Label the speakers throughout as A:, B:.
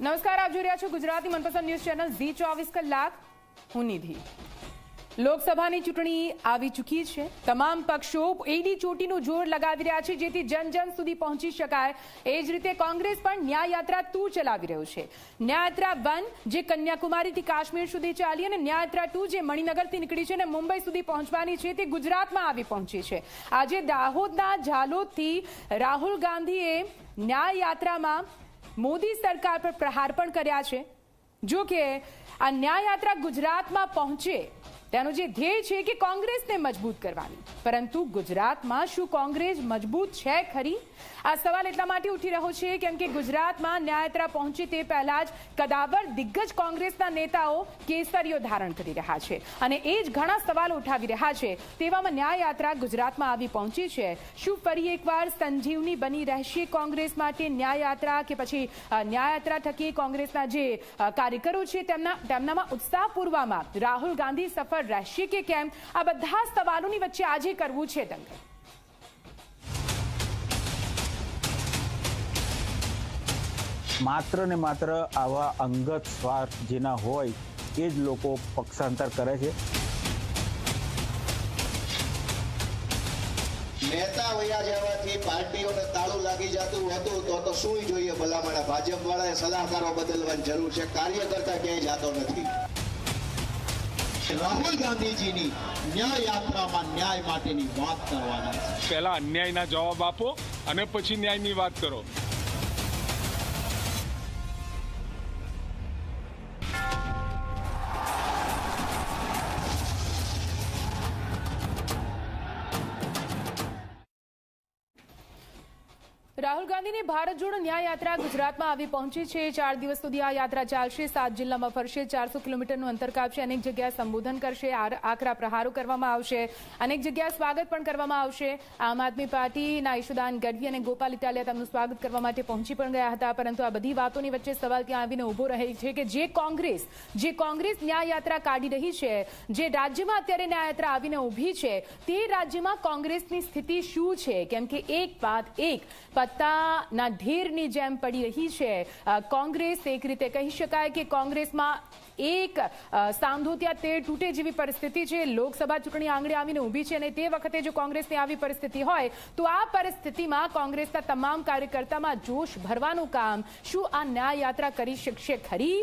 A: નમસ્કાર, આપ જોઈ રહ્યા છો ગુજરાતી મનપસંદ ન્યૂઝ ચેનલ ઝી 24 કલાક. હું નિધિ. લોકસભાની ચૂંટણી આવી ચૂકી છે. તમામ પક્ષો એડી ચોટીનું જોર લગાવી રહ્યા છે જેથી જન જન સુધી પહોંચી શકાય. એ જ રીતે કોંગ્રેસ પણ ન્યાય યાત્રા 2 ચલાવી રહ્યું છે. ન્યાય યાત્રા 1 જે કન્યાકુમારીથી કાશ્મીર સુધી ચાલી અને ન્યાય યાત્રા 2 જે મણિનગરથી નીકળી છે અને મુંબઈ સુધી પહોંચવાની છે તે ગુજરાતમાં આવી પહોંચી છે. આજે દાહોદના ઝાલોદથી રાહુલ ગાંધીએ ન્યાય યાત્રામાં મોદી સરકાર પર પ્રહાર પણ કર્યા છે. જો કે આ ન્યાય યાત્રા ગુજરાતમાં પહોંચે તેનો જે ધ્યેય છે કે કોંગ્રેસને મજબૂત કરવાની, પરંતુ ગુજરાતમાં શું કોંગ્રેસ મજબૂત છે ખરી? આ સવાલ એટલા માટે ઉઠી રહ્યો છે કેમ કે ગુજરાતમાં ન્યાયયાત્રા પહોંચે તે પહેલા જ કદાવર દિગ્ગજ કોંગ્રેસના નેતાઓ કેસરીઓ ધારણ કરી રહ્યા છે અને એ જ ઘણા સવાલો ઉઠાવી રહ્યા છે. તેવામાં ન્યાયયાત્રા ગુજરાતમાં આવી પહોંચી છે. શું ફરી એકવાર સંજીવની બની રહેશે કોંગ્રેસ માટે ન્યાયયાત્રા, કે પછી ન્યાયયાત્રા થકી કોંગ્રેસના જે કાર્યકરો છે તેમનામાં ઉત્સાહ પૂરવામાં રાહુલ ગાંધી સફળ રહેશે કે કેમ? આ બધા સવાલોની વચ્ચે આજે કરવું છે દંગલ.
B: માત્ર ને માત્ર આવા અંગત સ્વાર્થ જેના હોય એ જ લોકો પક્ષાંતર કરે છે.
C: નેતા વયા જવાથી પાર્ટીઓને તાળું લાગી જતું હતું તો શું જોઈએ ભલામણ? ભાજપ વાળાએ સલાહકારો બદલવાની જરૂર છે. કાર્યકર્તા ક્યાંય જતો નથી. રાહુલ ગાંધીજીની ન્યાય યાત્રામાં ન્યાય માટેની વાત કરવાના છે.
D: પહેલા અન્યાયના જવાબ આપો અને પછી ન્યાયની વાત કરો.
A: રાહુલ ગાંધીની ભારત જોડો ન્યાય યાત્રા ગુજરાતમાં આવી પહોંચી છે. 4 દિવસ સુધી આ યાત્રા ચાલશે. 7 જિલ્લામાં ફરશે. 400 કિલોમીટરનું અંતર કાપશે. અનેક જગ્યાએ સંબોધન કરશે. આકરા પ્રહારો કરવામાં આવશે. અનેક જગ્યાએ સ્વાગત પણ કરવામાં આવશે. આમ આદમી પાર્ટીના ઈશુદાન ગઢવી અને ગોપાલ ઇટાલિયા તેમનું સ્વાગત કરવા માટે પહોંચી પણ ગયા હતા. પરંતુ આ બધી વાતોની વચ્ચે સવાલ ત્યાં આવીને ઉભો રહે છે કે જે કોંગ્રેસ ન્યાય યાત્રા કાઢી રહી છે, જે રાજ્યમાં અત્યારે ન્યાય યાત્રા આવીને ઊભી છે, તે રાજ્યમાં કોંગ્રેસની સ્થિતિ શું છે? કેમ કે એક બાદ એક પત્તાના ઢેરની જેમ પડી રહી છે કોંગ્રેસ. એક રીતે કહી શકાય કે કોંગ્રેસમાં એક સાંધો ત્યાં તેર તૂટે જેવી પરિસ્થિતિ છે. લોકસભા ચૂંટણી આંગણે આવીને ઊભી છે અને તે વખતે જો કોંગ્રેસની આવી પરિસ્થિતિ હોય તો આ પરિસ્થિતિમાં કોંગ્રેસના તમામ કાર્યકર્તામાં જોશ ભરવાનું કામ શું આ ન્યાય યાત્રા કરી શકશે ખરી?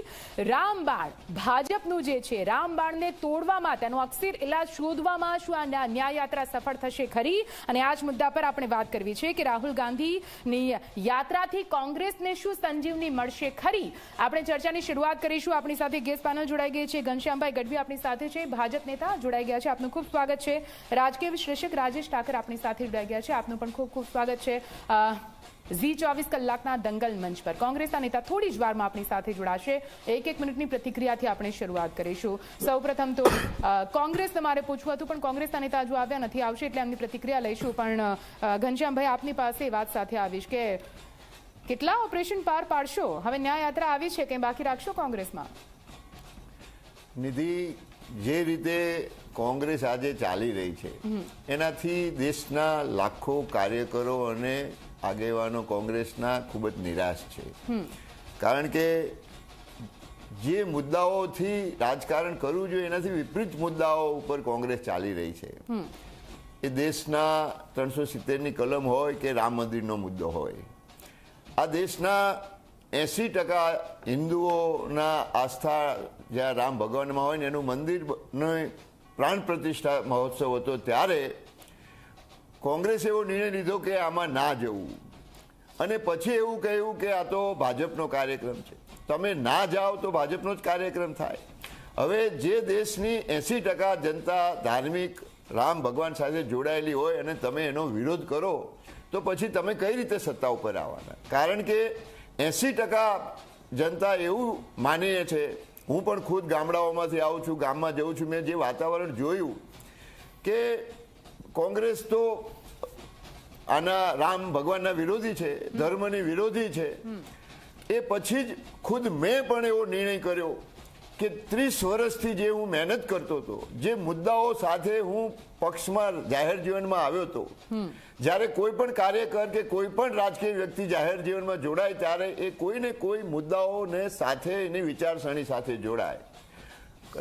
A: રામબાણ ભાજપનું જે છે, રામબાણને તોડવામાં, તેનો અક્ષર ઇલાજ શોધવામાં શું આ ન્યાય યાત્રા સફળ થશે ખરી? અને આ જ મુદ્દા પર આપણે વાત કરવી છે કે રાહુલ ગાંધીની યાત્રાથી કોંગ્રેસને શું સંજીવની મળશે ખરી? આપણે ચર્ચાની શરૂઆત કરીશું. આપણી સાથે ગેસ્ટ પેનલ જોડાઈ ગઈ છે. ઘનશ્યામભાઈ ગઢવી આપણી સાથે છે, ભાજપ નેતા જોડાઈ ગયા છે. આપનું ખૂબ સ્વાગત છે. રાજકીય વિશ્લેષક રાજેશ ઠાકર આપણી સાથે જોડાઈ ગયા છે. આપનું પણ ખૂબ ખૂબ સ્વાગત છે. ઝી 24 કલાકના દંગલ મંચ પર કોંગ્રેસના નેતા થોડી જ વારમાં આપણી સાથે જોડાશે. એક મિનિટની પ્રતિક્રિયાથી આપણે શરૂઆત કરીશું. સૌપ્રથમ તો કોંગ્રેસ તમારે પૂછવું હતું પણ કોંગ્રેસના નેતા હજુ આવ્યા નથી, આવશે એટલે એમની પ્રતિક્રિયા લઈશું. પણ ઘનશ્યામભાઈ આપની પાસે વાત સાથે આવીશ કે કેટલા ઓપરેશન પાર પાડશો? હવે ન્યાય યાત્રા આવી છે, કંઈ બાકી રાખશો કોંગ્રેસમાં?
E: નિધિ, જે રીતે કોંગ્રેસ આજે ચાલી રહી છે એનાથી દેશના લાખો કાર્યકરો અને આગેવાનો કોંગ્રેસના ખૂબ જ નિરાશ છે. કારણ કે જે મુદ્દાઓથી રાજકારણ કરવું જોઈએ એનાથી વિપરીત મુદ્દાઓ ઉપર કોંગ્રેસ ચાલી રહી છે. એ દેશના 370ની કલમ હોય કે રામ મંદિરનો મુદ્દો હોય, આ દેશના 80% હિન્દુઓના આસ્થા જ્યાં રામ ભગવાનમાં હોય ને એનું મંદિરનો પ્રાણ પ્રતિષ્ઠા મહોત્સવ હતો, ત્યારે કોંગ્રેસે એવો નિર્ણય લીધો કે આમાં ના જવું અને પછી એવું કહ્યું કે આ તો ભાજપનો કાર્યક્રમ છે, તમે ના જાઓ તો ભાજપનો જ કાર્યક્રમ થાય. હવે જે દેશની 80% જનતા ધાર્મિક રામ ભગવાન સાથે જોડાયેલી હોય અને તમે એનો વિરોધ કરો તો પછી તમે કઈ રીતે સત્તા ઉપર આવવાના? કારણ કે 80% જનતા એવું માનીએ છે. હું પણ ખુદ ગામડાઓમાંથી આવું છું, ગામમાં જઉં છું, મેં જે વાતાવરણ જોયું કે કોંગ્રેસ તો આના રામ ભગવાનના વિરોધી છે, ધર્મની વિરોધી છે. એ પછી જ ખુદ મેં પણ એવો નિર્ણય કર્યો કે 30 વર્ષથી જે હું મહેનત કરતો હતો, જે મુદ્દાઓ સાથે હું પક્ષમાં જાહેર જીવનમાં આવ્યો હતો, જ્યારે કોઈ પણ કાર્યકર કે કોઈ પણ રાજકીય વ્યક્તિ જાહેર જીવનમાં જોડાય ત્યારે એ કોઈને કોઈ મુદ્દાઓને સાથે એની વિચારસરણી સાથે જોડાય.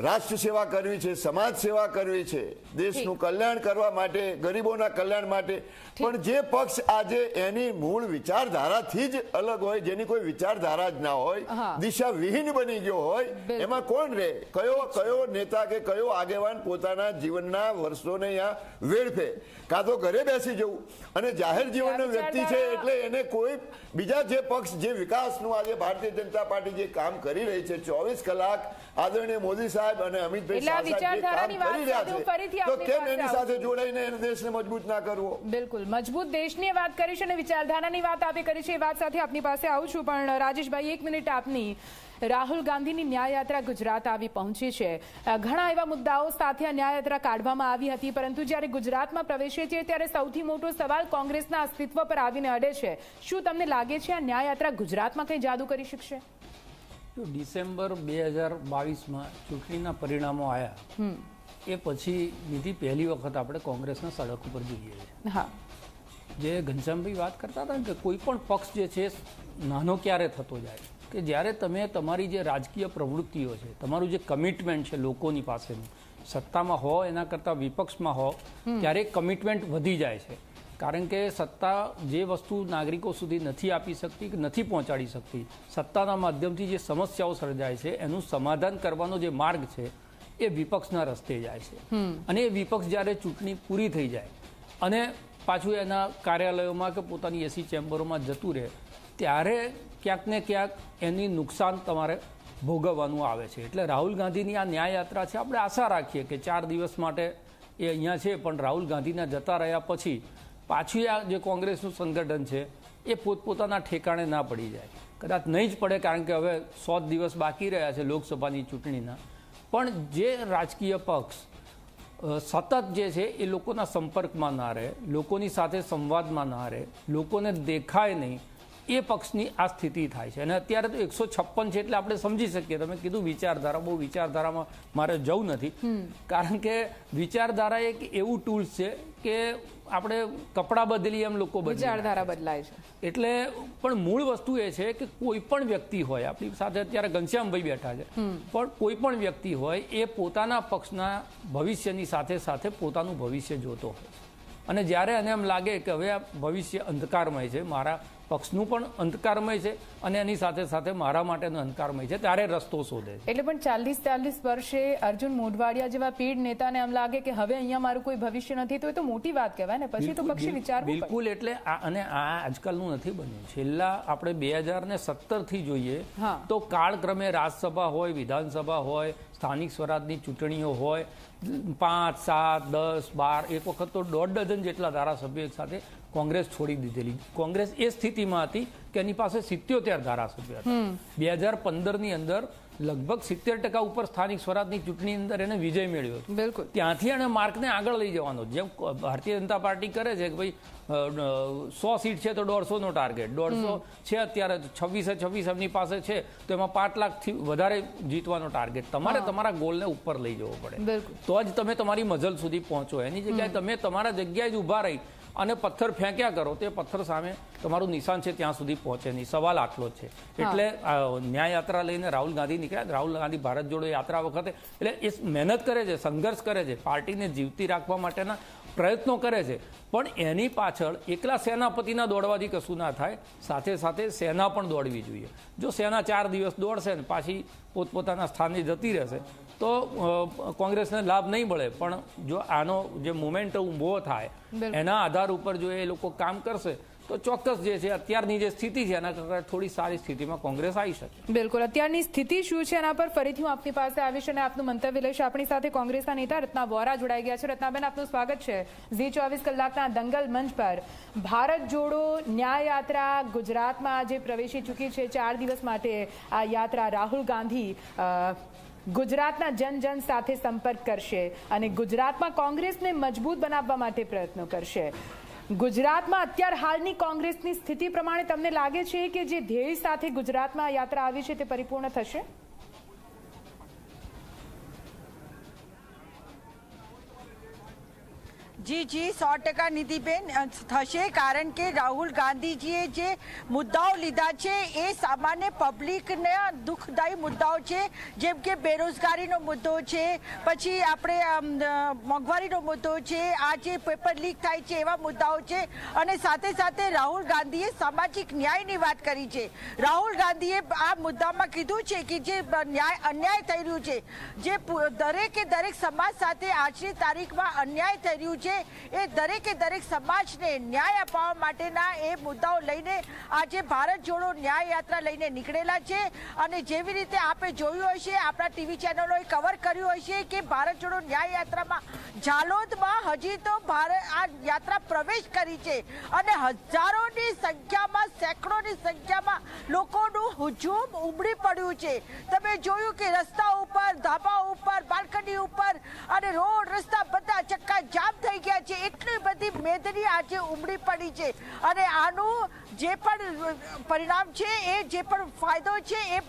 E: રાષ્ટ્ર સેવા કરવી છે, સમાજ સેવા કરવી છે, દેશનું કલ્યાણ કરવા માટે, ગરીબોના કલ્યાણ માટે. પણ જે પક્ષ આજે એની મૂળ વિચારધારાથી જ અલગ હોય, જેની કોઈ વિચારધારા જ ના હોય, દિશા વિહીન બની ગયો હોય, એમાં કોણ રહે? કયો નેતા કે કયો આગેવાન પોતાના જીવનના વર્ષોને અહીંયા વેડફે? કાં તો ઘરે બેસી જવું. અને જાહેર જીવનનો વ્યક્તિ છે એટલે એને કોઈ બીજા જે પક્ષ જે વિકાસનું આજે ભારતીય જનતા પાર્ટી જે કામ કરી રહી છે, 24 કલાક આદરણીય મોદી સાહેબ અને અમિતભાઈ શાહ સાહેબ જે કામ કરી રહ્યા છે, તો કેમ એની સાથે જોડાઈને દેશને મજબૂત ના કરવો?
A: બિલકુલ મજબૂત દેશની વાત કરી છે અને વિચારધારાની વાત આપે કરી છે. એ વાત સાથે આપની પાસે આવું છું, પણ રાજેશભાઈ 1 મિનિટ આપની. રાહુલ ગાંધીની ન્યાયયાત્રા ગુજરાત આવી પહોંચી છે. ઘણા એવા મુદ્દાઓ સાથે આ ન્યાયયાત્રા કાઢવામાં આવી હતી, પરંતુ જ્યારે ગુજરાતમાં પ્રવેશે છે ત્યારે સૌથી મોટો સવાલ કોંગ્રેસના અસ્તિત્વ પર આવીને અડે છે. શું તમને લાગે છે આ ન્યાયયાત્રા ગુજરાતમાં કંઈ જાદુ કરી શકશે?
F: ડિસેમ્બર 2022માં ચૂંટણીના પરિણામો આવ્યા એ પછી બીજી પહેલી વખત આપણે કોંગ્રેસના સડક ઉપર જોઈએ છીએ.
A: હા,
F: જે ઘનશ્યામભાઈ વાત કરતા હતા કે કોઈ પણ પક્ષ જે છે નાનો ક્યારે થતો જાય, કે જ્યારે તમે તમારી જે રાજકીય પ્રવૃત્તિઓ છે, તમારું જે કમિટમેન્ટ છે લોકોની પાસેનું, સત્તામાં હો એના કરતાં વિપક્ષમાં હો, ત્યારે કમિટમેન્ટ વધી જાય છે. કારણ કે સત્તા જે વસ્તુ નાગરિકો સુધી નથી આપી શકતી કે નથી પહોંચાડી શકતી, સત્તાના માધ્યમથી જે સમસ્યાઓ સર્જાય છે એનું સમાધાન કરવાનો જે માર્ગ છે એ વિપક્ષના રસ્તે જાય છે. અને એ વિપક્ષ જ્યારે ચૂંટણી પૂરી થઈ જાય અને પાછું એના કાર્યાલયોમાં કે પોતાની એસી ચેમ્બરોમાં જતું રહે, ત્યારે ક્યાંક ને ક્યાંક એની નુકસાન તમારે ભોગવવાનું આવે છે. એટલે રાહુલ ગાંધીની આ ન્યાયયાત્રા છે, આપણે આશા રાખીએ કે 4 દિવસ માટે એ અહીંયા છે, પણ રાહુલ ગાંધીના જતા રહ્યા પછી પાછું આ જે કોંગ્રેસનું સંગઠન છે એ પોતપોતાના ઠેકાણે ના પડી જાય. કદાચ નહીં જ પડે, કારણ કે હવે 100 દિવસ બાકી રહ્યા છે લોકસભાની ચૂંટણીના. પણ જે રાજકીય પક્ષ સતત જે છે એ લોકોના સંપર્કમાં ના રહે, લોકોની સાથે સંવાદમાં ના રહે, લોકોને દેખાય નહીં, એ પક્ષની આ સ્થિતિ થાય છે. અને અત્યારે તો 156 છે એટલે આપણે સમજી શકીએ. તમે કીધું વિચારધારા, બહુ વિચારધારામાં મારે જવું નથી, કારણ કે વિચારધારા એક એવું ટૂલ્સ છે કે આપણે કપડાં બદલીએ એમ લોકો
A: વિચારધારા બદલાય છે.
F: એટલે પણ મૂળ વસ્તુ એ છે કે કોઈ પણ વ્યક્તિ હોય, આપણી સાથે અત્યારે ઘનશ્યામભાઈ બેઠા છે, પણ કોઈ પણ વ્યક્તિ હોય એ પોતાના પક્ષના ભવિષ્યની સાથે સાથે પોતાનું ભવિષ્ય જોતો હોય. અને જ્યારે એને એમ લાગે કે હવે આ ભવિષ્ય અંધકારમય છે, મારા પક્ષનું પણ અંધકારમય છે અને એની સાથે સાથે મારા માટેનું અંધકારમય છે, ત્યારે રસ્તો શોધે છે.
A: એટલે પણ 40-40 વર્ષે અર્જુન મોઢવાડિયા જેવા પીઢ નેતાને એમ લાગે કે હવે અહીંયા મારું કોઈ ભવિષ્ય નથી, તો એ તો મોટી વાત કહેવાય ને. પછી તો પક્ષી વિચારવું પડે.
F: બિલકુલ. એટલે અને આ આજકાલનું નથી બન્યું. છેલ્લા આપણે 2017 થી જોઈએ તો કાળક્રમે રાજ્યસભા હોય, વિધાનસભા હોય, સ્થાનિક સ્વરાજની ચૂંટણીઓ હોય, 5, 7, 10, 12, એક વખત તો 1.5 ડઝન જેટલા ધારાસભ્યો એક સાથે કોંગ્રેસ છોડી દીધેલી. કોંગ્રેસ એ સ્થિતિમાં હતી કે એની પાસે 77 ધારાસભ્યો હતા. 2015ની અંદર લગભગ 70% ઉપર સ્થાનિક સ્વરાજની ચૂંટણી અંદર એને વિજય મેળવ્યો હતો.
A: બિલકુલ.
F: ત્યાંથી એને માર્કને આગળ લઈ જવાનો, જેમ ભારતીય જનતા પાર્ટી કરે છે કે ભાઈ 100 સીટ છે તો 150 નો ટાર્ગેટ, 150 છે અત્યારે 26 એમની પાસે છે તો એમાં 5 લાખથી વધારે જીતવાનો ટાર્ગેટ. તમારે તમારા ગોલને ઉપર લઈ જવો પડે, તો જ તમે તમારી મજલ સુધી પહોંચો. એની જગ્યાએ તમે તમારા જગ્યાએ જ ઊભા રહી અને પથ્થર ફેંક્યા કરો, તે પથ્થર સામે તમારું નિશાન છે ત્યાં સુધી પહોંચે નહીં. સવાલ આટલો જ છે. એટલે ન્યાયયાત્રા લઈને રાહુલ ગાંધી નીકળ્યા. રાહુલ ગાંધી ભારત જોડો યાત્રા વખતે એટલે એ મહેનત કરે છે, સંઘર્ષ કરે છે, પાર્ટીને જીવતી રાખવા માટેના પ્રયત્નો કરે છે. પણ એની પાછળ એકલા સેનાપતિના દોડવાથી કશું ના થાય, સાથે સાથે સેના પણ દોડવી જોઈએ. જો સેના 4 દિવસ દોડશે ને પાછી પોતપોતાના સ્થાને જતી રહેશે તો કોંગ્રેસને લાભ નહીં મળે. પણ જો આનો જે મોમેન્ટ ઊભો થાય એના આધાર ઉપર જો એ લોકો કામ કરશે તો ચોક્કસ જે છે અત્યારની જે સ્થિતિ છે એના કરતાં થોડી સારી સ્થિતિમાં કોંગ્રેસ આવી શકે.
A: બિલકુલ. અત્યારની સ્થિતિ શું છે એના પર ફરીથી હું આપની પાસે આવીશ અને આપનું મંતવ્ય લઈશ. આપણી સાથે કોંગ્રેસના નેતા રત્ના વોરા જોડાઈ ગયા છે. રત્નાબેન, આપનું સ્વાગત છે ઝી 24 કલાકના દંગલ મંચ પર. ભારત જોડો ન્યાયયાત્રા ગુજરાતમાં આજે પ્રવેશી ચૂકી છે. 4 દિવસ માટે આ યાત્રા રાહુલ ગાંધી ગુજરાતના જન સાથે સંપર્ક કરશે અને ગુજરાતમાં કોંગ્રેસને મજબૂત બનાવવા માટે પ્રયત્નો કરશે. ગુજરાતમાં અત્યાર હાલની કોંગ્રેસની સ્થિતિ પ્રમાણે તમને લાગે છે કે જે ધ્યેય સાથે ગુજરાતમાં યાત્રા આવી છે તે પરિપૂર્ણ થશે?
G: જી 100% નીતિબેન થશે, કારણ કે રાહુલ ગાંધીજીએ જે મુદ્દાઓ લીધા છે એ સામાન્ય પબ્લિકના દુઃખદાયી મુદ્દાઓ છે, જેમ કે બેરોજગારીનો મુદ્દો છે, પછી આપણે મોંઘવારીનો મુદ્દો છે, આ જે પેપર લીક થાય છે એવા મુદ્દાઓ છે, અને સાથે સાથે રાહુલ ગાંધીએ સામાજિક ન્યાયની વાત કરી છે. રાહુલ ગાંધીએ આ મુદ્દામાં કીધું છે કે જે અન્યાય થઈ રહ્યું છે, જે દરેક સમાજ સાથે આજની તારીખમાં અન્યાય થઈ રહ્યું છે, એ દરેક સમાજને ન્યાય અપાવવા માટેના એ મુદ્દાઓ લઈને આજે ભારત જોડો ન્યાય યાત્રા લઈને નીકળેલા છે. અને જેવી રીતે આપણે જોયું હશે, આપણા ટીવી ચેનલોએ કવર કર્યું હશે કે ભારત જોડો ન્યાય યાત્રામાં ઝાલોદમાં હજી તો આ યાત્રા પ્રવેશ કરી છે, અને હજારોની સંખ્યામાં, સેંકડોની સંખ્યામાં લોકોનું હુજુમ ઉમડી પડ્યું છે. તમે જોયું કે રસ્તા ઉપર, ધાબા ઉપર, બાલ્કની ઉપર અને રોડ રસ્તા બધા ચક્કા જામ થઈ ગયા છે. એટલી બધી મેદની આજે ઉમડી પડી છે, અને આનું જે પણ પરિણામ છે, એ જે પણ ફાયદો છે, એ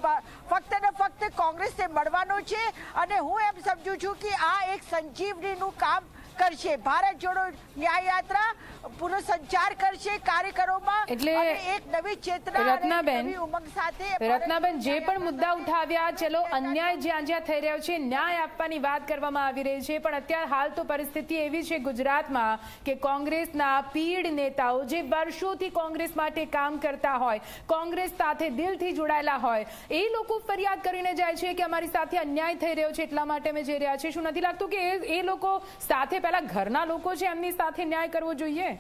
G: ફક્ત ને ફક્ત કોંગ્રેસને મળવાનો છે. અને હું એમ સમજુ છું કે આ એક સંજીવનીનું કામ કરશે. ભારત જોડો ન્યાય યાત્રા પૂરો સંચાર કરશે કાર્યકરોમાં,
A: એટલે
G: એક નવી ચેતના અને નવી ઉમંગ સાથે.
A: રત્નાબેન, જે પણ મુદ્દા ઉઠાવ્યા, ચલો અન્યાય જ્યાં થઈ રહ્યો છે, ન્યાય આપવાની વાત કરવામાં આવી રહી છે, પણ અત્યારે હાલ તો પરિસ્થિતિ એવી છે ગુજરાતમાં કે કોંગ્રેસના પીઢ નેતાઓ જે વર્ષોથી કોંગ્રેસ માટે કામ કરતા હોય, કોંગ્રેસ સાથે દિલથી જોડાયેલા હોય, એ લોકો ફરિયાદ કરીને જાય છે કે અમારી સાથે અન્યાય થઈ રહ્યો છે, એટલા માટે અમે જઈ રહ્યા છીએ. શું નથી લાગતું કે એ લોકો સાથે પહેલા ઘરના લોકો છે એમની સાથે ન્યાય કરવો જોઈએ?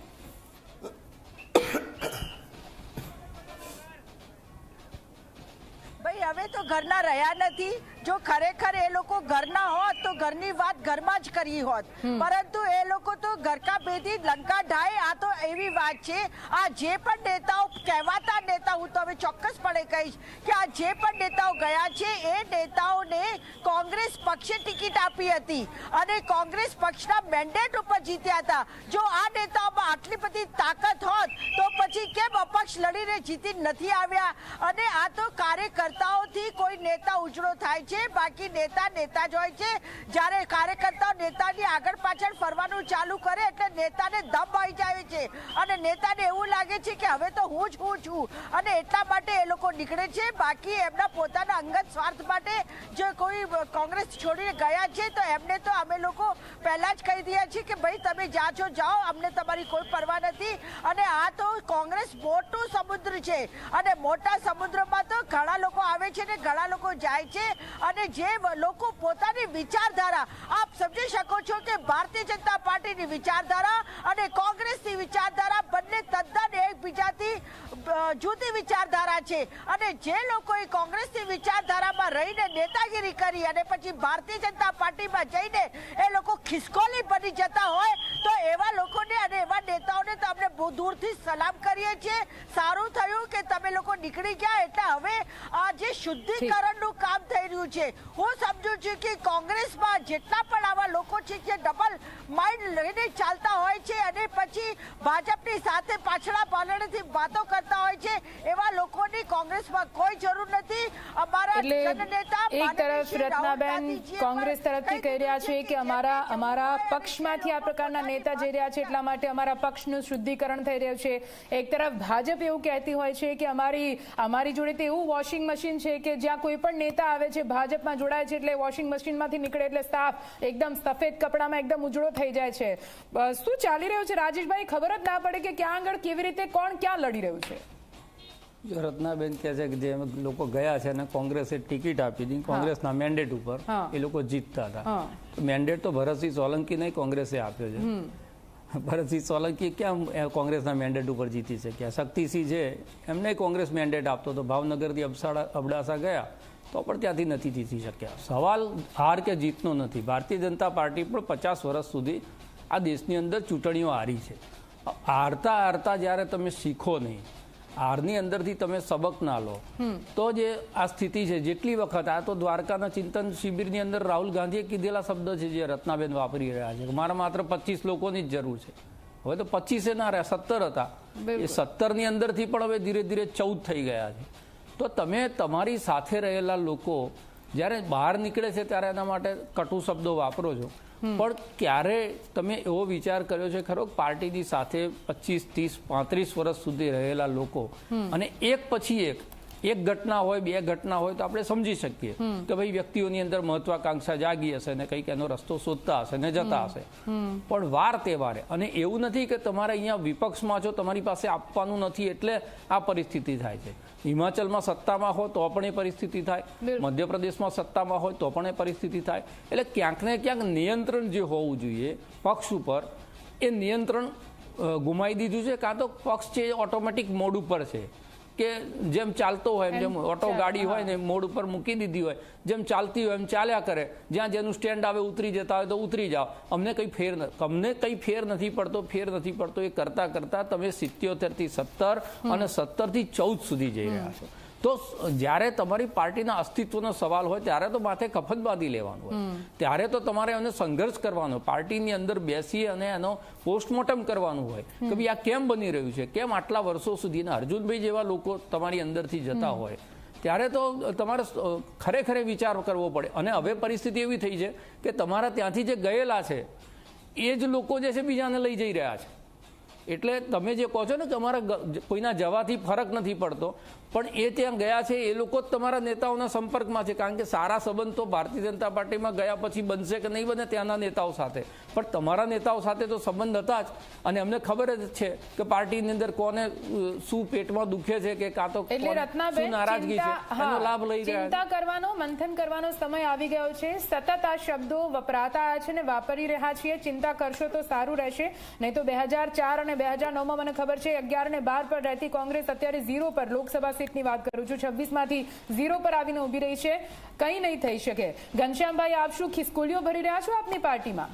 G: ભાઈ, હવે તો ઘરના રહ્યા નથી. જો ખરેખર એ લોકો ઘરના હોત તો ઘરની વાત ઘરમાં જ કરી હોત, પરંતુ એ લોકો તો ઘરકા બેથી લંકા ઢાય. આ તો એવી વાત છે, આ જે પણ નેતાઓ કહેવાતા નેતા, હું તો હવે ચોક્કસપણે કહીશ કે આ જે પણ નેતાઓ ગયા છે, એ નેતાઓને કોંગ્રેસ પક્ષે ટિકિટ આપી હતી અને કોંગ્રેસ પક્ષના મેન્ડેટ ઉપર જીત્યા હતા. જો આ નેતાઓમાં આટલી બધી તાકાત હોત તો પછી કેમ અપક્ષ લડીને જીતી નથી આવ્યા? અને આ તો કાર્યકર્તાઓથી કોઈ નેતા ઉજળો થાય છે, બાકી નેતા જ હોય છે. જ્યારે કાર્યકર્તાઓ નેતાની આગળ પાછળ ફરવાનું ચાલુ કરે એટલે નેતાને દમ આવી જાય છે, અને નેતાને એવું લાગે છે કે હવે તો હું છું, અને એટલા માટે એ લોકો નીકળે છે. બાકી એમના પોતાના અંગત સ્વાર્થ માટે જો કોઈ કોંગ્રેસ છોડીને ગયા છે તો એમને તો અમે લોકો પહેલા જ કહી દઈએ છીએ કે ભાઈ તમે જાઓ, અમને તમારી કોઈ પરવા નથી. અને આ તો કોંગ્રેસ મોટું સમુદ્ર છે, અને મોટા સમુદ્રમાં તો ઘણા લોકો આવે છે ને ઘણા લોકો જાય છે. અને જે લોકો પોતાની વિચારધારા, આપ સમજી શકો છો કે ભારતીય જનતા પાર્ટીની વિચારધારા અને કોંગ્રેસની વિચારધારા બંને તદ્દન એકબીજાથી જુદી વિચારધારા છે. અને જે લોકોએ કોંગ્રેસની વિચારધારામાં રહીને નેતાગીરી કરી અને પછી ભારતીય જનતા પાર્ટીમાં જઈને એ લોકો ખિસકોલી બની જતા હોય, તો એવા લોકોને અને એવા નેતાઓને તો આપણે બહુ દૂરથી સલામ કરીએ છીએ. સારું થયું કે તમે લોકો નીકળી ગયા, એટલે હવે આ જે શુદ્ધિકરણનું કામ થઈ રહ્યું છે. હું સમજુ છું કે કોંગ્રેસમાં જેટલા પણ આવા લોકો છે જે ડબલ માઇન્ડ લઈને ચાલતા હોય છે અને પછી ભાજપની સાથે પાછળા પાલણેથી વાતો કરતા હોય છે, એવા લોકોની કોંગ્રેસમાં કોઈ જરૂર નથી. અમારા જનનેતા
A: એક તરફ રત્નાબેન કોંગ્રેસ તરફથી કહી રહ્યા છે કે અમારા પક્ષમાંથી આ પ્રકારના નેતા જઈ રહ્યા છે, એટલા માટે અમારા પક્ષનું શુદ્ધિકરણ થઈ રહ્યું છે. એક તરફ ભાજપ એવું કહેતી હોય છે કે અમારી જોડે તો એવું વોશિંગ મશીન છે કે જ્યાં કોઈ પણ નેતા આવે છે, ભાજપમાં જોડાય છે, એટલે વોશિંગ મશીનમાંથી નીકળે એટલે સાફ એકદમ સફેદ કપડામાં એકદમ ઉજળો થઈ જાય છે. શું ચાલી રહ્યું છે રાજેશભાઈ? ખબર જ ના પડે કે ક્યાં આગળ કેવી રીતે કોણ ક્યાં લડી રહ્યું છે.
F: રત્નાબેન કહે છે કે જે લોકો ગયા છે અને કોંગ્રેસે ટિકિટ આપી હતી કોંગ્રેસના મેન્ડેટ ઉપર, એ લોકો જીતતા હતા. મેન્ડેટ તો ભરતસિંહ સોલંકી નહીં કોંગ્રેસે આપ્યો છે. ભરતસિંહ સોલંકી ક્યાં કોંગ્રેસના મેન્ડેટ ઉપર જીતી શક્યા? શક્તિસિંહ છે એમને કોંગ્રેસ મેન્ડેટ આપતો હતો, ભાવનગરથી અબડાસા ગયા તો પણ ત્યાંથી નથી જીતી શક્યા. સવાલ હાર કે જીતનો નથી. ભારતીય જનતા પાર્ટી પણ 50 વર્ષ સુધી આ દેશની અંદર ચૂંટણીઓ હારી છે. હારતા જ્યારે તમે શીખો નહીં, હારની અંદરથી તમે સબક ના લો તો જે આ સ્થિતિ છે. જેટલી વખત આ તો દ્વારકાના ચિંતન શિબિરની અંદર રાહુલ ગાંધીએ કીધેલા શબ્દ છે જે રત્નાબેન વાપરી રહ્યા છે, મારા માત્ર 25 લોકોની જ જરૂર છે. હવે તો 25 ના રહ્યા, 17 હતા. એ 17ની અંદરથી પણ હવે ધીરે ધીરે 14 થઈ ગયા છે. તો તમે તમારી સાથે રહેલા લોકો જ્યારે બહાર નીકળે છે ત્યારે એના માટે કટુ શબ્દો વાપરો છો. પણ ક્યારે તમે એવો વિચાર કર્યો છે ખરો પાર્ટીની સાથે 25, 30, 35 વર્ષ સુધી રહેલા લોકો અને એક પછી એક ઘટના હોય, બે ઘટના હોય તો આપણે સમજી શકીએ કે ભાઈ વ્યક્તિઓની અંદર મહત્વાકાંક્ષા જાગી હશે ને કંઈક એનો રસ્તો શોધતા હશે ને જતા હશે, પણ વાર તહેવારે અને એવું નથી કે તમારે અહીંયા વિપક્ષમાં છો, તમારી પાસે આપવાનું નથી એટલે આ પરિસ્થિતિ થાય છે. હિમાચલમાં સત્તામાં હોય તો પણ એ પરિસ્થિતિ થાય, મધ્યપ્રદેશમાં સત્તામાં હોય તો પણ એ પરિસ્થિતિ થાય. એટલે ક્યાંક ને ક્યાંક નિયંત્રણ જે હોવું જોઈએ પક્ષ ઉપર એ નિયંત્રણ ગુમાવી દીધું છે, કાં તો પક્ષ છે ઓટોમેટિક મોડ ઉપર છે કે જેમ ચાલતો હોય એમ, જેમ ઓટો ગાડી હોય ને મોડ ઉપર મૂકી દીધી હોય, જેમ ચાલતી હોય એમ ચાલ્યા કરે, જ્યાં જેનું સ્ટેન્ડ આવે ઉતરી જતા હોય તો ઉતરી જાઓ, અમને કંઈ ફેર નથી પડતો એ કરતા કરતા તમે 77 થી 17 અને 17 થી 14 સુધી જઈ રહ્યા છો. તો જ્યારે તમારી પાર્ટીના અસ્તિત્વનો સવાલ હોય ત્યારે તો માથે કફન બાંધી લેવાનું હોય, ત્યારે તો તમારે એને સંઘર્ષ કરવાનો, પાર્ટીની અંદર બેસી અને એનો પોસ્ટમોર્ટમ કરવાનું હોય કે ભાઈ આ કેમ બની રહ્યું છે, કેમ આટલા વર્ષો સુધીના અર્જુનભાઈ જેવા લોકો તમારી અંદરથી જતા હોય, ત્યારે તો તમારે ખરેખર વિચાર કરવો પડે. અને હવે પરિસ્થિતિ એવી થઈ છે કે તમારા ત્યાંથી જે ગયેલા છે એ જ લોકો જે છે બીજાને લઈ જઈ રહ્યા છે. એટલે તમે જે કહો છો ને કે અમારા કોઈના જવાથી ફરક નથી પડતો, પણ એ ત્યાં ગયા છે એ લોકો જ તમારા નેતાઓના સંપર્કમાં છે, કારણ કે સારા સંબંધ તો ભારતીય જનતા પાર્ટીમાં ગયા પછી બનશે કે નહીં બને ત્યાંના નેતાઓ સાથે, પણ તમારા નેતાઓ સાથે તો સંબંધ હતા જ. અને અમને ખબર જ છે કે પાર્ટીની અંદર કોને શું પેટમાં દુખે છે કે કાં તો શું નારાજગી છે, એનો લાભ લઈ રહ્યા.
A: ચિંતા કરવાનો, મંથન કરવાનો સમય આવી ગયો છે. સતત આ શબ્દો વપરાતા આવ્યા છે ને વાપરી રહ્યા છીએ. ચિંતા કરશો તો સારું રહેશે, નહીં તો 2004 અને 2009માં મને ખબર છે 11 અને 12 પર રહેતી કોંગ્રેસ અત્યારે 0 પર, લોકસભા સીટની વાત કરું છું, 26માંથી 0 પર આવીને ઉભી રહી છે. કંઈ નહીં થઈ શકે. ઘનશ્યામભાઈ, આપ શું ખિસકોલીઓ ભરી રહ્યા છો આપની પાર્ટીમાં?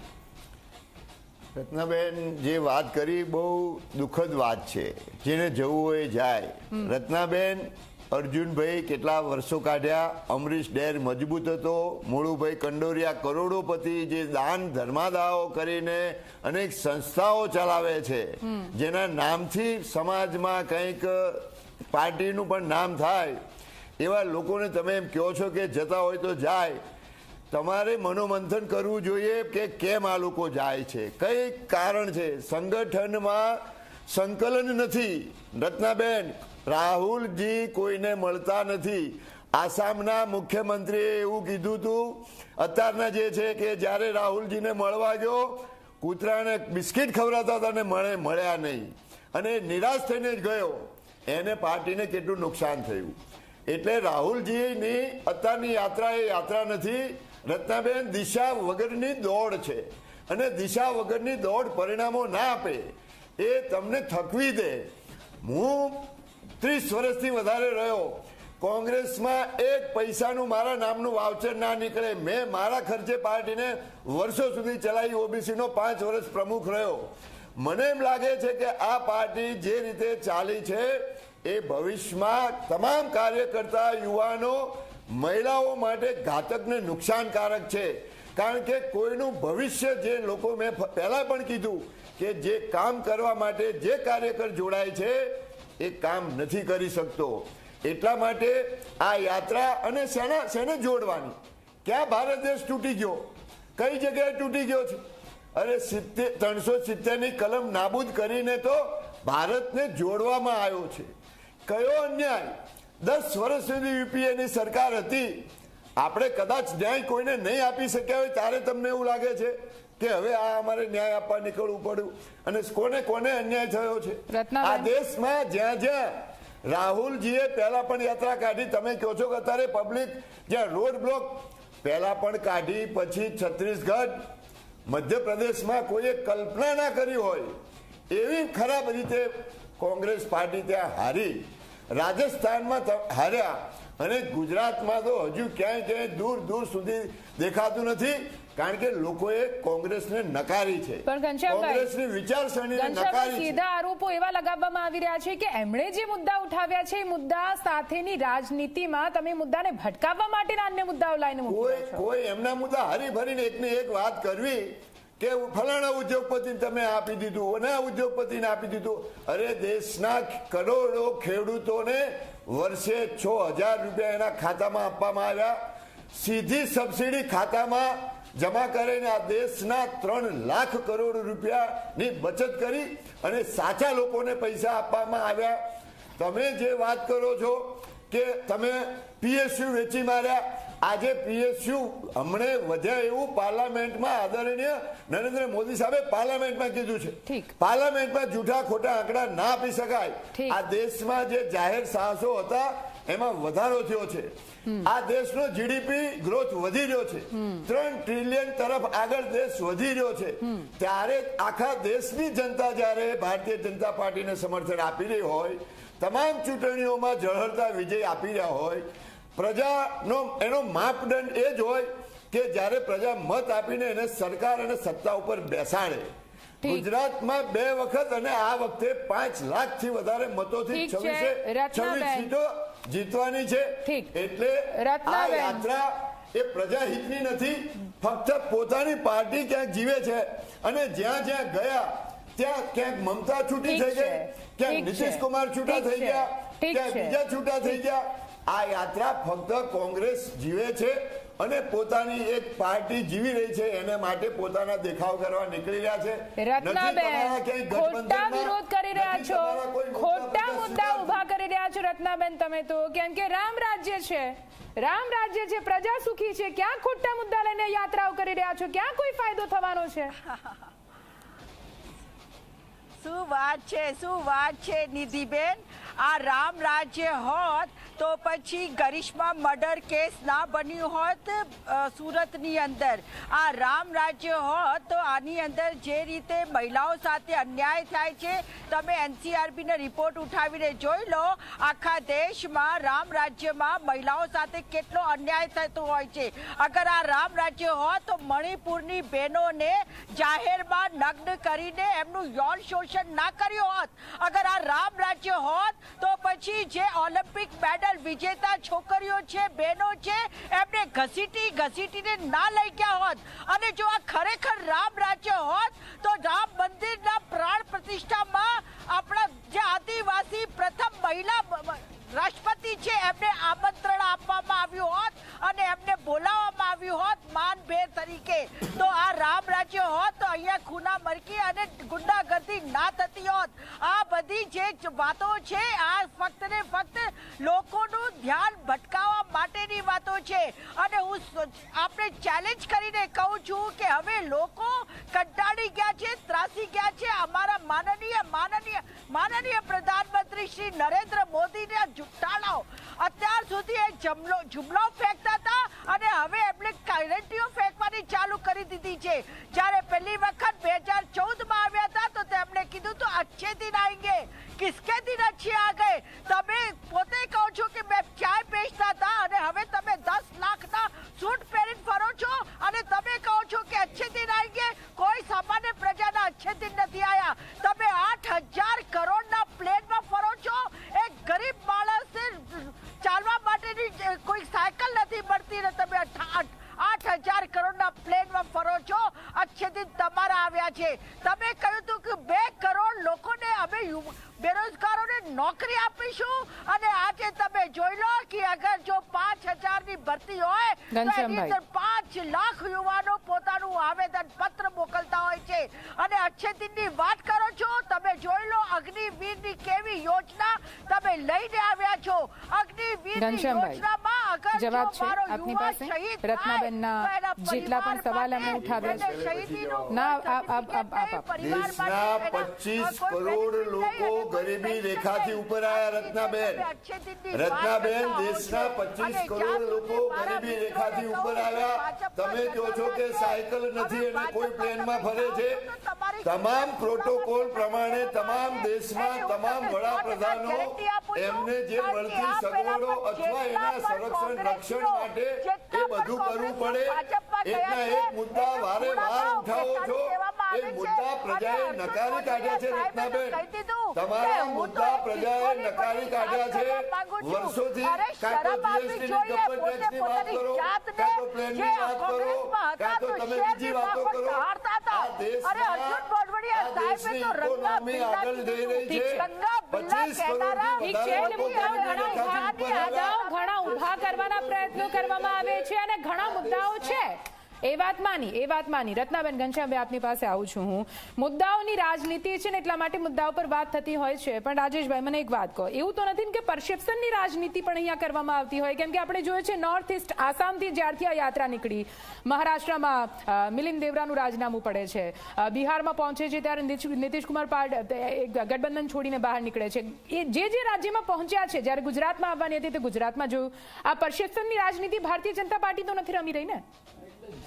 E: રત્નાબેન જે વાત કરી બહુ દુઃખદ વાત છે, જેને જવું હોય જાય. રત્નાબેન, અર્જુનભાઈ કેટલા વર્ષો કાઢ્યા, અમરીશ ડેર મજબૂત હતો, મોળુભાઈ કંડોરિયા કરોડોપતિ જે દાન ધર્માદાઓ કરીને અનેક સંસ્થાઓ ચલાવે છે, જેના નામથી સમાજમાં કંઈક પાર્ટીનું પણ નામ થાય, એવા લોકોને તમે એમ કહો છો કે જતા હોય તો જાય. તમારે મનોમંથન કરવું જોઈએ કે કેમ આ લોકો જાય છે, કઈ કારણ છે. સંગઠનમાં સંકલન નથી. રત્નાબેન, રાહુલજી કોઈને મળતા નથી. આસામના મુખ્યમંત્રીએ એવું કીધું હતું, અત્યારના જે છે કે જ્યારે રાહુલજીને મળવા ગયો કૂતરાને બિસ્કિટ ખવડાવતા હતા ને મળ્યા નહીં, અને નિરાશ થઈને જ ગયો. એને પાર્ટીને કેટલું નુકસાન થયું. એટલે રાહુલજીની અત્યારની યાત્રા એ યાત્રા નથી રત્નાબેન, દિશા વગરની દોડ છે, અને દિશા વગરની દોડ પરિણામો ના આપે, એ તમને થકવી દે. હું 30 વર્ષથી વધારે રહ્યો કોંગ્રેસમાં, એક પૈસાનું મારા નામનું વાઉચર ના નીકળે. મેં મારા ખર્ચે પાર્ટીને વર્ષો સુધી ચલાવી, ઓબીસીનો 5 વર્ષ પ્રમુખ રહ્યો. મને એમ લાગે છે કે આ પાર્ટી જે રીતે ચાલી છે એ ભવિષ્યમાં તમામ કાર્યકર્તા, યુવાનો, મહિલાઓ માટે ઘાતક ને નુકસાનકારક છે. કારણ કે કોઈનું ભવિષ્ય, જે લોકો મેં પહેલા પણ કીધું કે જે કામ કરવા માટે જે કાર્યકર જોડાય છે એ કામ નથી કરી શકતો. એટલા માટે આ યાત્રા અને શેને જોડવાની? ક્યાં ભારત દેશ તૂટી ગયો? કઈ જગ્યાએ તૂટી ગયો છે? અરે 370ની કલમ નાબૂદ કરીને તો ભારતને જોડવામાં આવ્યો છે. કયો અન્યાય? 10 વર્ષ સુધી યુપીએની સરકાર હતી. આપણે કદાચ ન્યાય કોઈને નહીં આપી શક્યા હોય ત્યારે તમને એવું લાગે છે કે હવે આ અમારે ન્યાય આપવા નીકળવું પડ્યું, અને કોને કોને અન્યાય થયો છે આ દેશમાં? જ્યાં રાહુલજીએ પહેલા પણ યાત્રા કાઢી, તમે કહો છો કે અત્યારે પબ્લિક જ્યાં રોડ બ્લોક પહેલા પણ કાઢી, પછી છત્તીસગઢ, મધ્યપ્રદેશમાં કોઈએ કલ્પના ના કરી હોય એવી ખરાબ રીતે કોંગ્રેસ પાર્ટી ત્યાં હારી. રાજસ્થાનમાં હાર્યા, અને ગુજરાતમાં તો હજુ ક્યાંય દૂર સુધી દેખાતું નથી, કારણ કે લોકોએ કોંગ્રેસને નકારી છે, કોંગ્રેસની વિચારસરણીને નકારી છે.
A: સીધા આરોપો એવા લગાવવામાં આવી રહ્યા છે કે એમણે જે મુદ્દા ઉઠાવ્યા છે એ મુદ્દા સાથેની રાજનીતિમાં તમે મુદ્દાને ભટકાવવા માટેના અન્ય મુદ્દાઓ લાઈને
E: કોઈ એમના મુદ્દા હરીભરીને એકને એક વાત કરવી કે ફલાણા ઉદ્યોગપતિને તમે આપી દીધું અને ઉદ્યોગપતિને આપી દીધું. અરે દેશના કરોડો ખેડૂતોને વર્ષે 6,000 રૂપિયા એના ખાતામાં આપવામાં આવ્યા. સીધી સબસિડી ખાતામાં જમા કરીને આ દેશના 3 લાખ કરોડ રૂપિયાની બચત કરી અને સાચા લોકોને પૈસા આપવામાં આવ્યા. તમે જે વાત કરો છો કે તમે PSU વેચી માર્યા, આજે PSU હમણે વધ્યા એવું પાર્લામેન્ટમાં આદરણીય નરેન્દ્ર મોદી સાહેબે પાર્લામેન્ટમાં કીધું છે. પાર્લામેન્ટમાં જૂઠા ખોટા આંકડા ના આપી શકાય. આ દેશમાં જે જાહેર સાહસો હતા એમાં વધારો થયો છે. આ દેશનો GDP ગ્રોથ વધી રહ્યો છે. 3 ટ્રિલિયન તરફ આગળ દેશ વધી રહ્યો છે. ત્યારે આખા દેશની જનતા જ્યારે ભારતીય જનતા પાર્ટીને સમર્થન આપી રહી હોય, તમામ ચૂંટણીઓમાં ઝળહળતા વિજય આપી રહ્યા હોય, પ્રજાનો એનો માપદંડ એ જ હોય કે જ્યારે પ્રજા મત આપીને એને સરકાર અને સત્તા ઉપર બેસાડે. ગુજરાતમાં 2 વખત અને આ વખતે 5 લાખથી વધારે મતોથી 26 સીટો જીતવાની છે. એટલે આ યાત્રા એ પ્રજાહિતની નથી, ફક્ત પોતાની પાર્ટી ક્યાંક જીવે છે અને જ્યાં જ્યાં ગયા ત્યાં ક્યાંક મમતા છૂટી થઈ ગઈ, ક્યાંક નીતિશ કુમાર છૂટા થઈ ગયા, ક્યાંક બીજા છૂટા થઈ ગયા. આ યાત્રા ફક્ત કોંગ્રેસ જીવે છે અને પોતાની એક પાર્ટી જીવી રહી છે, એને માટે પોતાના દેખાવ કરવા નીકળી રહ્યા છે.
A: રત્નાબેન, ખોટા વિરોધ કરી રહ્યા છો, ખોટા મુદ્દા ઉભા કરી રહ્યા છો રત્નાબેન તમે તો. કેમ કે રામ રાજ્ય છે, રામ રાજ્ય છે, પ્રજા સુખી છે. ક્યાં ખોટા મુદ્દા લઈને યાત્રાઓ કરી રહ્યા છો? ક્યાં કોઈ ફાયદો થવાનો છે?
G: શું વાત છે નિધિબેન. આ રામ રાજ્ય હોત તો પછી ગરિશ્મા મર્ડર કેસ ના બન્યું હોત સુરતની અંદર. આ રામ રાજ્ય હોત તો આની અંદર જે રીતે મહિલાઓ સાથે અન્યાય થાય છે, તમે NCRB ને રિપોર્ટ ઉઠાવીને જોઈ લો. આખા દેશમાં રામ રાજ્યમાં મહિલાઓ સાથે કેટલો અન્યાય થતો હોય છે. અગર આ રામ રાજ્ય હોત તો મણિપુરની બહેનોને જાહેરમાં નગ્ન કરીને એમનું યૌન શોષણ ના કર્યું હોત. અગર આ રામ રાજ્ય હોત તો પછી જે ઓલિમ્પિક મેડલ વિજેતા છોકરીઓ છે, બહેનો છે, એમને ઘસીટીને ના લઈ ગયા હોત. અને જો આ ખરેખર રામ રાજ્ય હોત તો રામ મંદિરના પ્રાણ પ્રતિષ્ઠામાં આપણા જે આદિવાસી પ્રથમ મહિલા રાષ્ટ્રપતિ છે એમને આમંત્રણ આપવામાં આવ્યું હોત અને એમને બોલાવવામાં આવ્યું હોત માનભેર તરીકે. તો આ રામ રાજ્ય હોત તો અહીંયા ખૂના મરકી અને ગુંડાગર્દી ના થતી હોત. આ બધી જે વાતો છે આ ફક્ત ને ફક્ત લોકોનું ધ્યાન ભટકાવવા માટેની વાતો છે. અને હું આપણે ચેલેન્જ કરીને કહું છું કે હવે લોકો કંટાળી ગયા છે, ત્રાસી ગયા છે. અમારા માનનીય પ્રધાનમંત્રી શ્રી નરેન્દ્ર મોદીને જુઠ્ઠાણાઓ અત્યાર સુધી એ જુમલો ફેંકતા હતા અને હવે એમણે ગેરંટીઓ ફેંકવાની ચાલુ કરી દીધી છે. જ્યારે પહેલી વખત 2014માં આવ્યા હતા તો તેમણે કીધું તો અચ્છે દિન આएंगे, કિસકે દિન અચ્છે આ ગए. તમે પોતે કહો છો કે મેં ચાય બેચતા હતા અને હવે તમે 10 લાખના સૂટ પહેરીને ફરો છો અને તમે કહો છો કે અચ્છે દિન આएंगे. કોઈ સામાન્ય પ્રજાના અચ્છે દિન નથી આયા. તમે 8,000 કરોડના પ્લેનમાં ફરો છો. એક ગરીબ માણસને ચાલવા માટેની કોઈ સાયકલ નથી મળતી ને તમે 8,000 કરોડના પ્લેનમાં ફરો છો. અચ્છે દિન તમારા આવ્યા છે. તમે કહ્યું હતું કે 2 કરોડ લોકોને અમે બેરોજગારોને નોકરી આપીશું અને આજે તમે જોઈ લો કે અગર જો 5,000ની ભરતી હોય તો એની અંદર 5 લાખ યુવાનો પોતાનું આવેદન પત્ર મોકલતા હોય છે. અને અચ્છે દિનની વાત કરો છો, તમે જોઈ લો અગ્નિવીરની કેવી યોજના તમે લઈને આવ્યા છો. અગ્નિવીરની યોજનામાં અગર જો મારો યુવા શહીદ
A: રત્નાબેનના જેટલા પણ સવાલ અમે ઉઠાવ્યા છે
E: દેશના 25 કરોડ લોકો ગરીબી રેખાથી ઉપર આવ્યા. રત્નાબેન દેશના 25 કરોડ લોકો ગરીબી રેખાથી ઉપર આવ્યા. તમે કહો છો કે સાયકલ નથી અને કોઈ પ્લેનમાં ફરે છે. તમામ પ્રોટોકોલ પ્રમાણે તમામ દેશમાં તમામ વડાપ્રધાનો એમને જે મળતી સગવડો અથવા એના સંરક્ષણ રક્ષણ માટે એ બધું કરવું પડે. એકના એક મુદ્દા વારે વાર ઉઠાવો છો. એ મુદ્દા પ્રજાએ નકારી કાઢ્યા છે. રત્નાબેન, તમારા મુદ્દા પ્રજાએ નકારી કાઢ્યા છે વર્ષોથી. કાં તો GST ની કપર ટેક્સની વાત કરો, કાં તો પ્લેનની વાત કરો, કાં તો તમે બીજી વાતો કરો. આ દેશની ઇકોનોમી આગળ જઈ રહી છે. 25 કરોડથી વધારે લોકો ગરીબી રેખાથી ઉપર આવ્યા.
A: ઘણા ઉભા કરવાના પ્રયત્નો કરવામાં આવે છે અને ઘણા મુદ્દાઓ છે એ વાત માની રત્નાબેન ઘનશ્યામભાઈ આપની પાસે આવું છું હું. મુદ્દાઓની રાજનીતિ છે ને એટલા માટે મુદ્દાઓ પર વાત થતી હોય છે, પણ રાજેશભાઈ મને એક વાત કહો, એવું તો નથી ને કે પરસેપ્શનની રાજનીતિ પણ અહીંયા કરવામાં આવતી હોય? કેમ કે આપણે જોયું છે નોર્થ ઇસ્ટ આસામથી જ્યારથી આ યાત્રા નીકળી, મહારાષ્ટ્રમાં મિલિંદ દેવરાનું રાજીનામું પડે છે, બિહારમાં પહોંચે છે ત્યારે નીતિશ કુમાર ગઠબંધન છોડીને બહાર નીકળે છે. એ જે રાજ્યમાં પહોંચ્યા છે, જ્યારે ગુજરાતમાં આવવાની હતી તો ગુજરાતમાં જોયું. આ પરસેપ્શનની રાજનીતિ ભારતીય જનતા પાર્ટી તો નથી રમી રહી ને?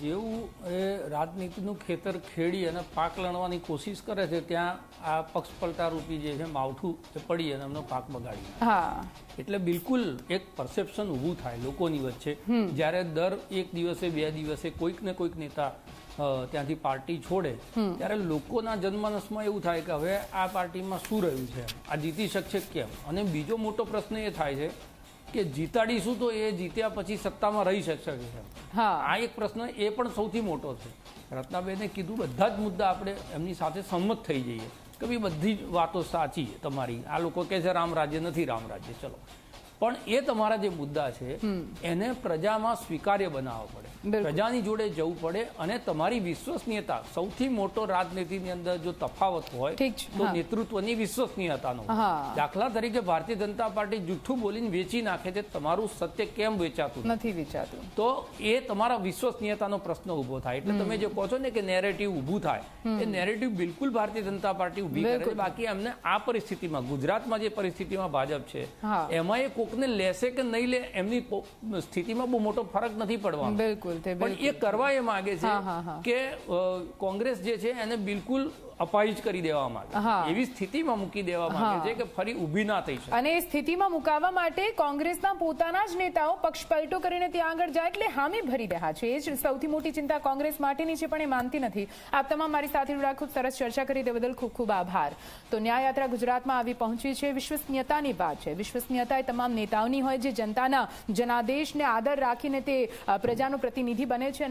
F: જેવું એ રાજનીતિનું ખેતર ખેડી અને પાક લણવાની કોશિશ કરે છે, ત્યાં આ પક્ષ પલટા રૂપી જે છે માવઠું એ પડી અને એમનો પાક બગાડી.
A: હા,
F: એટલે બિલકુલ એક પરસેપ્શન ઊભું થાય લોકોની વચ્ચે, જ્યારે દર એક દિવસે બે દિવસે કોઈક ને કોઈક નેતા ત્યાંથી પાર્ટી છોડે, ત્યારે લોકોના જનમાનસમાં એવું થાય કે હવે આ પાર્ટીમાં શું રહ્યું છે, આ જીતી શકશે કેમ? અને બીજો મોટો પ્રશ્ન એ થાય છે કે જીતાડીશું તો એ જીત્યા પછી સત્તામાં રહી શકશે કે? આ એક પ્રશ્ન એ પણ સૌથી મોટો છે. રત્નાબેને કીધું બધા જ મુદ્દા આપણે એમની સાથે સંમત થઈ જઈએ કે ભાઈ બધી જ વાતો સાચી તમારી. આ લોકો કહે છે રામ રાજ્ય નથી રામ રાજ્ય, ચલો, પણ એ તમારા જે મુદ્દા છે એને પ્રજામાં સ્વીકાર્ય બનાવવા પડે, પ્રજાની જોડે જવું પડે, અને તમારી વિશ્વસનીયતા, સૌથી મોટો રાજનીતિની અંદર જો તફાવત હોય તો નેતૃત્વની વિશ્વસનીયતાનો. દાખલા તરીકે ભારતીય જનતા પાર્ટી જૂઠું બોલીને વેચી નાખે છે, તમારું સત્ય કેમ વેચાતું નથી, તો એ તમારા વિશ્વસનીયતાનો પ્રશ્ન ઉભો થાય. એટલે તમે જે કહો છો ને કે નેરેટિવ ઉભું થાય, એ નેરેટિવ બિલકુલ ભારતીય જનતા પાર્ટી ઉભી કરે છે. બાકી એમને આ પરિસ્થિતિમાં, ગુજરાતમાં જે પરિસ્થિતિમાં ભાજપ છે એમાં એ કોકને લેશે કે નહીં લે એમની સ્થિતિમાં બહુ મોટો ફરક નથી પડવાનો. પણ એ કરવા એ માંગે છે કે કોંગ્રેસ જે છે એને બિલકુલ અપાહિજ કરી દેવા માંગે, એવી સ્થિતિમાં મૂકી દેવા માંગે છે કે ફરી ઊભી ના થઈ શકે.
A: અને એ સ્થિતિમાં મુકાવવા માટે કોંગ્રેસના પોતાના જ નેતાઓ પક્ષ પલટો કરીને ત્યાં આગળ જાય એટલે હામી ભરી રહ્યા છે. એ જ સૌથી મોટી ચિંતા કોંગ્રેસ માટેની છે, પણ એ માનતી નથી. આપ તમામ મારી સાથે જોડાયા, ખૂબ સરસ ચર્ચા કરી, તે બદલ ખૂબ ખૂબ આભાર. તો ન્યાયયાત્રા ગુજરાતમાં આવી પહોંચી છે, વિશ્વસનીયતાની વાત છે. વિશ્વસનીયતા એ તમામ નેતાઓની હોય જે જનતાના જનાદેશને આદર રાખીને તે પ્રજાનો પ્રતિનિધિ બને છે.